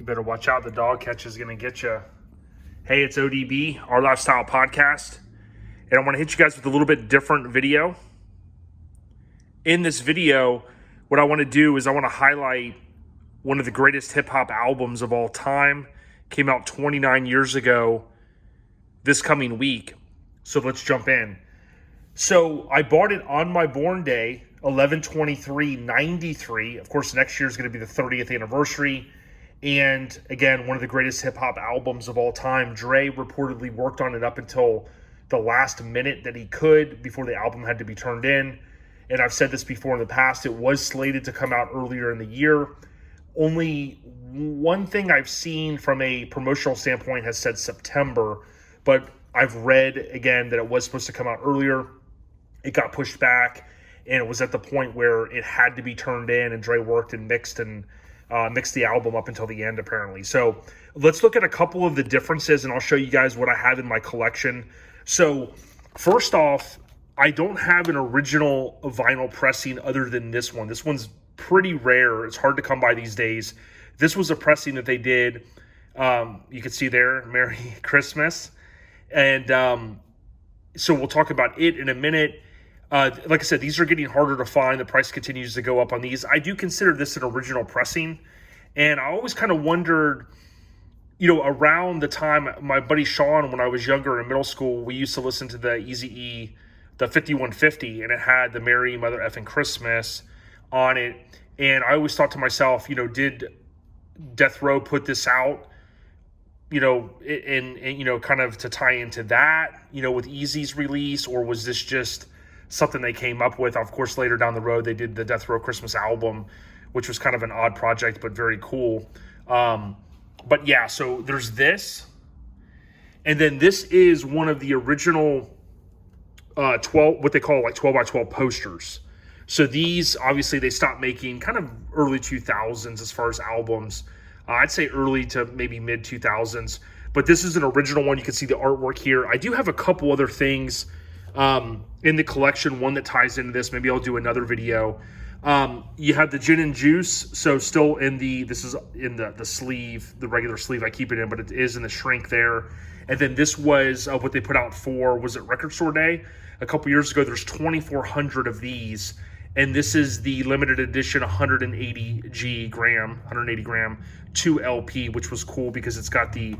You better watch out. The dog catch is going to get you. Hey, it's ODB, Our Lifestyle Podcast. And I want to hit you guys with a little bit different video. In this video, what I want to do is I want to highlight one of the greatest hip-hop albums of all time. Came out 29 years ago this coming week. So let's jump in. So I bought it on my born day, 11/23/93. Of course, next year is going to be the 30th anniversary. And again, one of the greatest hip-hop albums of all time. Dre reportedly worked on it up until the last minute that he could before the album had to be turned in. And I've said this before in the past, it was slated to come out earlier in the year. Only one thing I've seen from a promotional standpoint has said September, but I've read again that it was supposed to come out earlier. It got pushed back, and it was at the point where it had to be turned in, and Dre worked and mixed the album up until the end, apparently. So let's look at a couple of the differences, and I'll show you guys what I have in my collection. So first off, I don't have an original vinyl pressing other than this one. This one's pretty rare. It's hard to come by these days. This was a pressing that they did. You can see there, Merry Christmas. And so we'll talk about it in a minute. Like I said, these are getting harder to find. The price continues to go up on these. I do consider this an original pressing. And I always kind of wondered, around the time my buddy Sean, when I was younger in middle school, we used to listen to the Eazy-E, the 5150, and it had the Merry Mother Effing Christmas on it. And I always thought to myself, did Death Row put this out, and kind of to tie into that, with Eazy's release, or was this just something they came up with? Of course, later down the road, they did the Death Row Christmas album, which was kind of an odd project, but very cool. But yeah, so there's this. And then this is one of the original 12, what they call like 12 by 12 posters. So these, obviously, they stopped making kind of early 2000s as far as albums. I'd say early to maybe mid 2000s. But this is an original one. You can see the artwork here. I do have a couple other things in the collection, one that ties into this. Maybe I'll do another video. You have the gin and juice, so still this is in the sleeve, the regular sleeve I keep it in, but it is in the shrink there. And then this was what they put out for, was it Record Store Day? A couple years ago, there's 2,400 of these, and this is the limited edition 180 gram 2 LP, which was cool because it's got the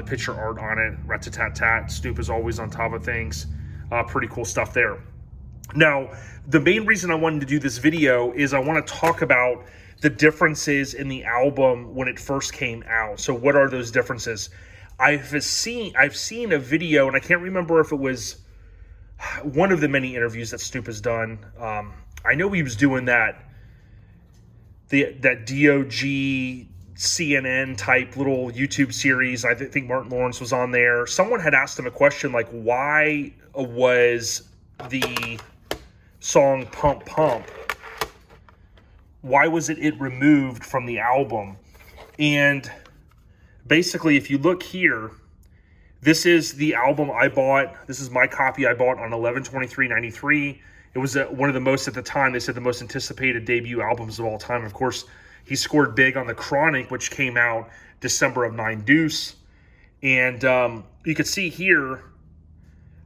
picture art on it. Rat-a-tat-tat. Snoop is always on top of things. Pretty cool stuff there. Now, the main reason I wanted to do this video is I want to talk about the differences in the album when it first came out. So what are those differences? I've seen a video, and I can't remember if it was one of the many interviews that Snoop has done. I know he was doing that DOG CNN type little YouTube series. I think Martin Lawrence was on there. Someone had asked him a question like, why was the song Pump Pump, why was it removed from the album? And basically, if you look here, this is the album I bought. This is my copy I bought on 11/23/93. It was one of the most, at the time, they said the most anticipated debut albums of all time. Of course, he scored big on The Chronic, which came out December of 9 Deuce. And you can see here,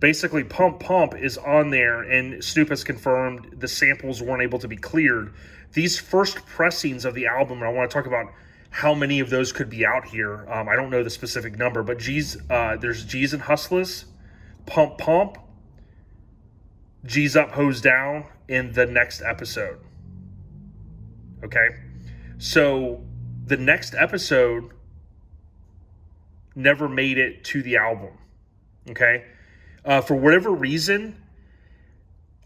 basically, Pump Pump is on there, and Snoop has confirmed the samples weren't able to be cleared. These first pressings of the album, and I want to talk about how many of those could be out here. I don't know the specific number, but there's G's and Hustlers, Pump Pump, G's Up, Hose Down in the next episode. Okay? So the next episode never made it to the album. Okay? For whatever reason,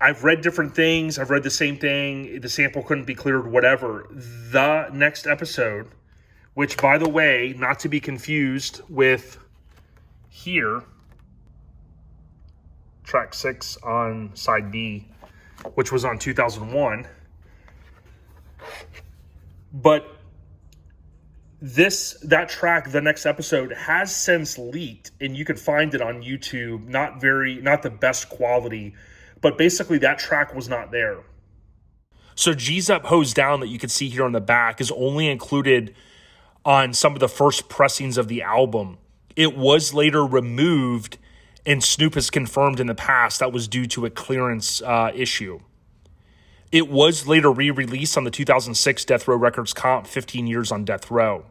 I've read different things. I've read the same thing. The sample couldn't be cleared, whatever. The next episode, which, by the way, not to be confused with here, track 6 on side B, which was on 2001. But that track, the next episode, has since leaked, and you can find it on YouTube. Not the best quality, but basically that track was not there. So G's Up, Hose Down that you can see here on the back is only included on some of the first pressings of the album. It was later removed, and Snoop has confirmed in the past that was due to a clearance issue. It was later re-released on the 2006 Death Row Records comp, 15 Years on Death Row.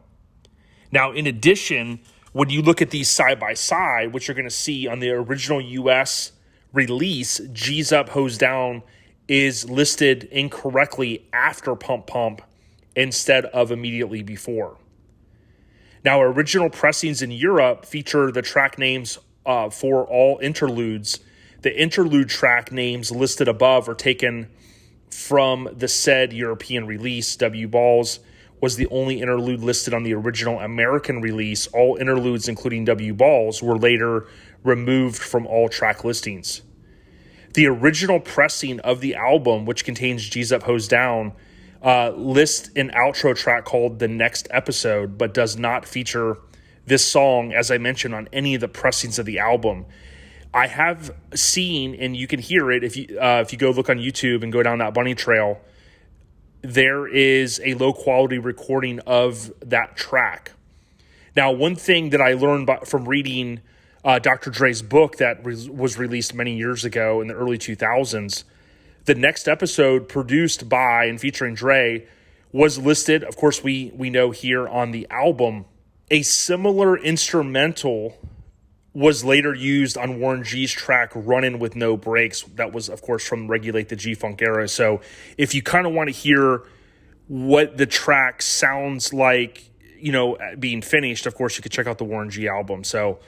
Now, in addition, when you look at these side by side, what you're going to see on the original US release, G's Up, Hose Down is listed incorrectly after Pump Pump instead of immediately before. Now, original pressings in Europe feature the track names for all interludes. The interlude track names listed above are taken from the said European release. W Balls was the only interlude listed on the original American release. All interludes, including W Balls, were later removed from all track listings. The original pressing of the album, which contains G's Up, Hose Down, lists an outro track called The Next Episode, but does not feature this song, as I mentioned, on any of the pressings of the album. I have seen, and you can hear it if you go look on YouTube and go down that bunny trail, there is a low-quality recording of that track. Now, one thing that I learned from reading Dr. Dre's book that was released many years ago in the early 2000s, The Next Episode, produced by and featuring Dre, was listed, of course, we know here on the album. A similar instrumental was later used on Warren G's track Runnin' With No Brakes. That was, of course, from Regulate the G-Funk era. So if you kind of want to hear what the track sounds like, being finished, of course, you could check out the Warren G album. So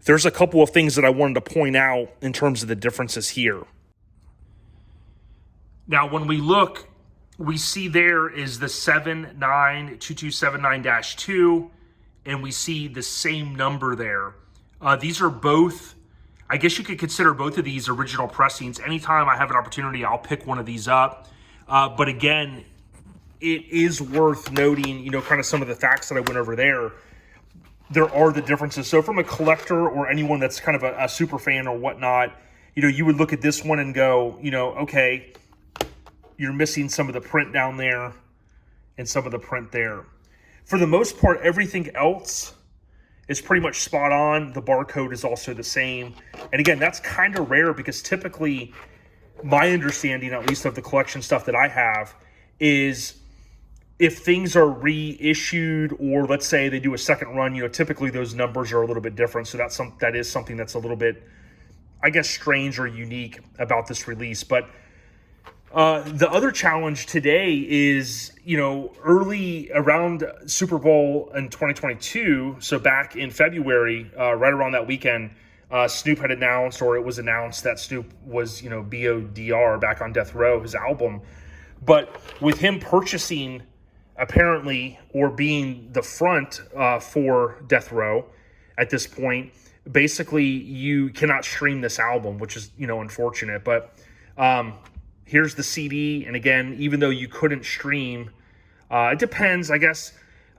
there's a couple of things that I wanted to point out in terms of the differences here. Now, when we look, we see there is the 792279-2, and we see the same number there. These are both, I guess you could consider both of these original pressings. Anytime I have an opportunity, I'll pick one of these up. But again, it is worth noting, kind of some of the facts that I went over there. There are the differences. So from a collector or anyone that's kind of a super fan or whatnot, you would look at this one and go, okay, you're missing some of the print down there and some of the print there. For the most part, everything else is pretty much spot on. The barcode is also the same. And again, that's kind of rare because typically my understanding, at least of the collection stuff that I have, is if things are reissued or let's say they do a second run, typically those numbers are a little bit different. So that is something that's a little bit, I guess, strange or unique about this release. But the other challenge today is, early around Super Bowl in 2022, so back in February, right around that weekend, Snoop had announced, or it was announced that Snoop was, BODR, back on Death Row, his album. But with him purchasing, apparently, or being the front for Death Row at this point, basically you cannot stream this album, which is, unfortunate. But here's the CD, and again, even though you couldn't stream, it depends, I guess.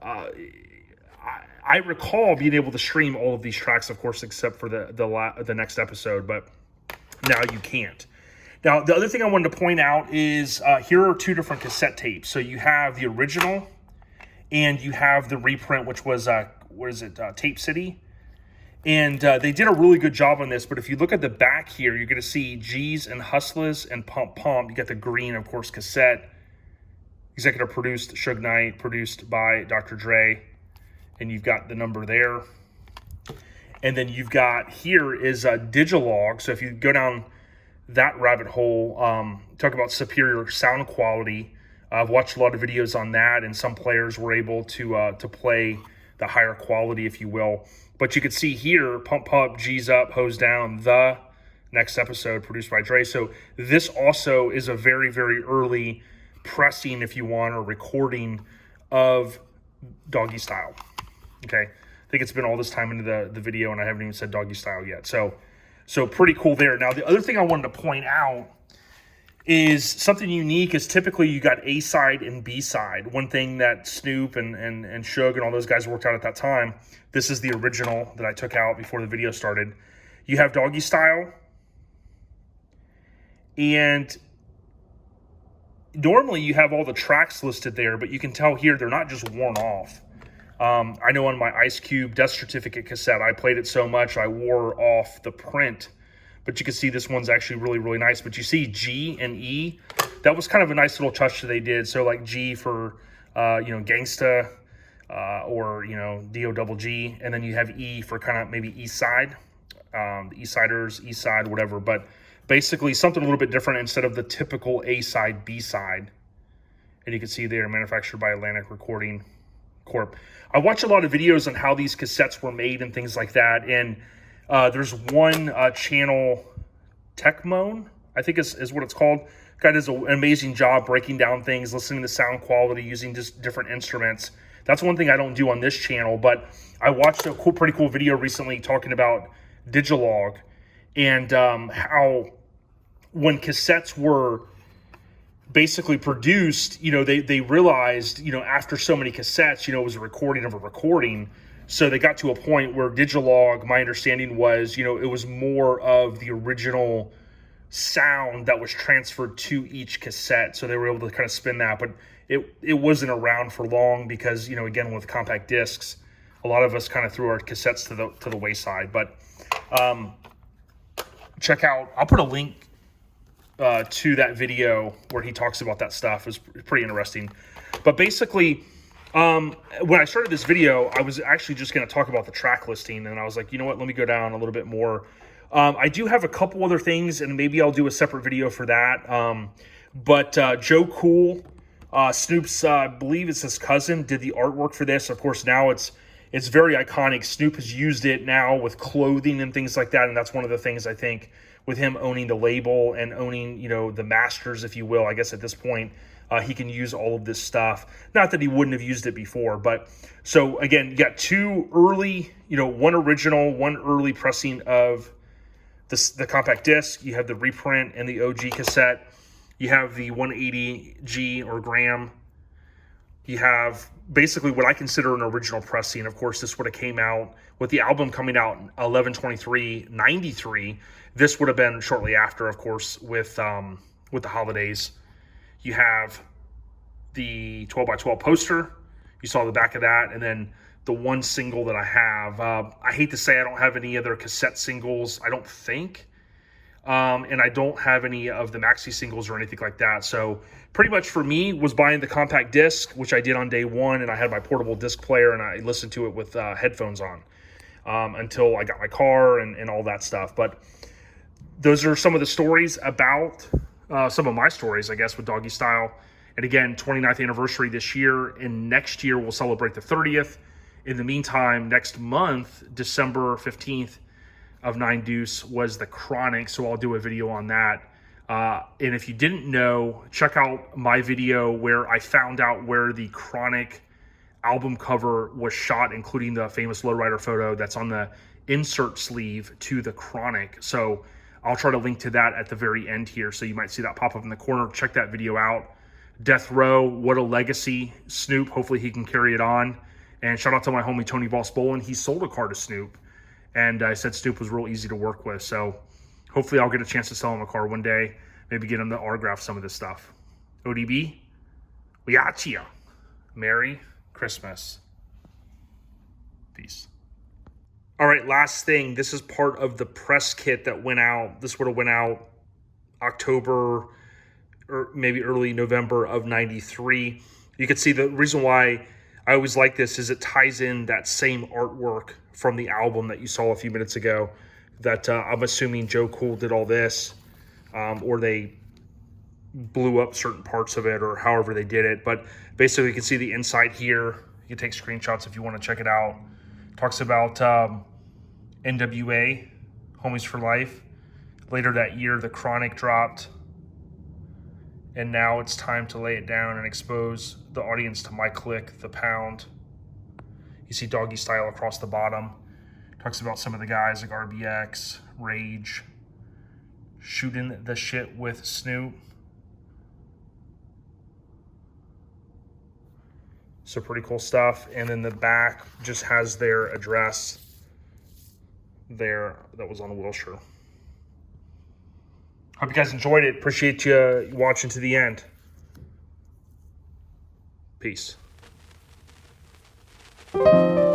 I recall being able to stream all of these tracks, of course, except for the Next Episode, but now you can't. Now, the other thing I wanted to point out is here are two different cassette tapes. So you have the original, and you have the reprint, which was, Tape City. And they did a really good job on this, but if you look at the back here, you're going to see G's and Hustlers and Pump Pump. You got the green, of course, cassette. Executive produced, Suge Knight, produced by Dr. Dre. And you've got the number there. And then you've got, here is a Digilog. So if you go down that rabbit hole, talk about superior sound quality. I've watched a lot of videos on that, and some players were able to play the higher quality, if you will. But you can see here, Pump Pump, G's Up, Hose Down, The Next Episode, produced by Dre. So this also is a very, very early pressing, if you want, or recording of Doggystyle. Okay, I think it's been all this time into the video, and I haven't even said Doggystyle yet. So pretty cool there. Now, the other thing I wanted to point out is something unique is typically you got A-side and B-side. One thing that Snoop and Suge and all those guys worked out at that time, this is the original that I took out before the video started. You have Doggystyle, and normally you have all the tracks listed there, but you can tell here they're not just worn off. I know on my Ice Cube Death Certificate cassette, I played it so much I wore off the print. But you can see this one's actually really, really nice. But you see G and E. That was kind of a nice little touch that they did. So like G for, Gangsta, or, D-O-double-G. And then you have E for kind of maybe East Side, the East Siders, East Side, whatever. But basically something a little bit different instead of the typical A side, B side. And you can see they're manufactured by Atlantic Recording Corp. I watch a lot of videos on how these cassettes were made and things like that. And there's one channel, Techmoan, I think is what it's called. Guy does an amazing job breaking down things, listening to sound quality, using just different instruments. That's one thing I don't do on this channel, but I watched a pretty cool video recently talking about Digilog and how when cassettes were basically produced, they realized, after so many cassettes, it was a recording of a recording. So they got to a point where Digilog, my understanding was, it was more of the original sound that was transferred to each cassette. So they were able to kind of spin that, but it wasn't around for long because, again, with compact discs, a lot of us kind of threw our cassettes to the wayside. But check out, I'll put a link to that video where he talks about that stuff. It's pretty interesting. But basically, when I started this video, I was actually just going to talk about the track listing, and I was like, you know what, let me go down a little bit more. I do have a couple other things, and maybe I'll do a separate video for that. But Joe Cool, Snoop's, I believe it's his cousin, did the artwork for this. Of course, now it's very iconic. Snoop has used it now with clothing and things like that, and that's one of the things I think with him owning the label and owning, the masters, if you will. I guess at this point, he can use all of this stuff. Not that he wouldn't have used it before, but so again, you got two early, one original, one early pressing of the compact disc. You have the reprint and the OG cassette. You have the 180G or gram. You have basically what I consider an original pressing. Of course, this would have came out with the album coming out 11/23/93. This would have been shortly after, of course, with the holidays. You have the 12x12 poster. You saw the back of that, and then the one single that I have. I hate to say I don't have any other cassette singles, I don't think. And I don't have any of the maxi singles or anything like that. So pretty much for me was buying the compact disc, which I did on day one, and I had my portable disc player, and I listened to it with headphones on until I got my car and all that stuff. But those are some of the stories about some of my stories, I guess, with Doggystyle. And again, 29th anniversary this year, and next year we'll celebrate the 30th. In the meantime, next month, December 15th of 9 Deuce was the Chronic, so I'll do a video on that. And if you didn't know, check out my video where I found out where the Chronic album cover was shot, including the famous lowrider photo that's on the insert sleeve to the Chronic. So I'll try to link to that at the very end here, so you might see that pop up in the corner. Check that video out. Death Row, what a legacy. Snoop, hopefully he can carry it on. And shout out to my homie Tony Boss Bolin. He sold a car to Snoop, and I said Snoop was real easy to work with. So hopefully I'll get a chance to sell him a car one day. Maybe get him to autograph some of this stuff. ODB, we got ya. Merry Christmas. Peace. All right, last thing. This is part of the press kit that went out. This would have went out October or maybe early November of 93. You can see the reason why I always like this is it ties in that same artwork from the album that you saw a few minutes ago that I'm assuming Joe Cool did all this, or they blew up certain parts of it, or however they did it. But basically you can see the inside here. You can take screenshots if you want to check it out. Talks about NWA, Homies for Life. Later that year, the Chronic dropped. And now it's time to lay it down and expose the audience to my clique, the Pound. You see Doggystyle across the bottom. Talks about some of the guys like RBX, Rage, shooting the shit with Snoop. So pretty cool stuff. And then the back just has their address there that was on Wilshire. Hope you guys enjoyed it. Appreciate you watching to the end. Peace. Bye.